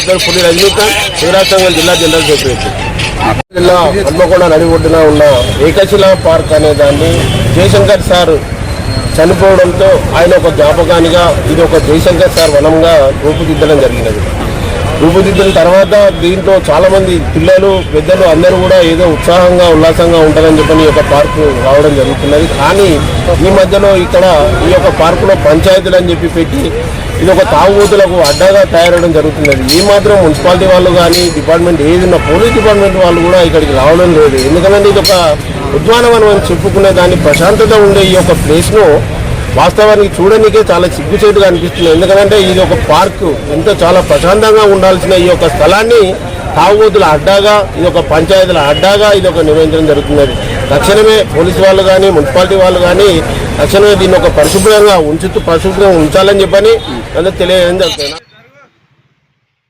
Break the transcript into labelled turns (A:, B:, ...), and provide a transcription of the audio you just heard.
A: పేరు పులి రజనీకాంత్, శివరాజ్ జిల్లా జనరల్ సెక్రటరీ. జిల్లా హన్మకొండ నడి ఒడ్డున ఉన్న ఏకశిలా పార్క్ అనే దాన్ని జయశంకర్ సార్ చనిపోవడంతో ఆయన ఒక జ్ఞాపకానిగా ఇది ఒక జయశంకర్ సార్ వనంగా రూపుదిద్దడం జరిగినది. రూపుదిద్దిన తర్వాత దీంట్లో చాలామంది పిల్లలు పెద్దలు అందరూ కూడా ఏదో ఉత్సాహంగా ఉల్లాసంగా ఉంటారని చెప్పని ఈ యొక్క పార్కు రావడం జరుగుతున్నది. కానీ ఈ మధ్యలో ఇక్కడ ఈ యొక్క పార్కులో పంచాయతీలు అని చెప్పి పెట్టి ఇది ఒక తాగుబోతులకు అడ్డాగా తయారవడం జరుగుతున్నది. ఈ మాత్రం మున్సిపాలిటీ వాళ్ళు కానీ డిపార్ట్మెంట్ ఏదైనా పోలీస్ డిపార్ట్మెంట్ వాళ్ళు కూడా ఇక్కడికి రావడం లేదు. ఎందుకంటే ఇది ఒక ఉద్యానవనం అని చెప్పుకునే దాన్ని ప్రశాంతత ఉండే ఈ యొక్క ప్లేస్ను వాస్తవానికి చూడడానికే చాలా సిగ్గుచేటుగా అనిపిస్తుంది. ఎందుకంటే ఇది ఒక పార్కు, ఎంతో చాలా ప్రశాంతంగా ఉండాల్సిన ఈ యొక్క స్థలాన్ని తాగుబోతుల అడ్డాగా, ఇది ఒక పంచాయతీల అడ్డాగా ఇది ఒక నిర్వహించడం జరుగుతున్నది. తక్షణమే పోలీసు వాళ్ళు కానీ మున్సిపాలిటీ వాళ్ళు కానీ తక్షణమే దీన్ని ఒక పరిశుభ్రంగా ఉంచాలని చెప్పని తెలియజేయడం జరుగుతుంది.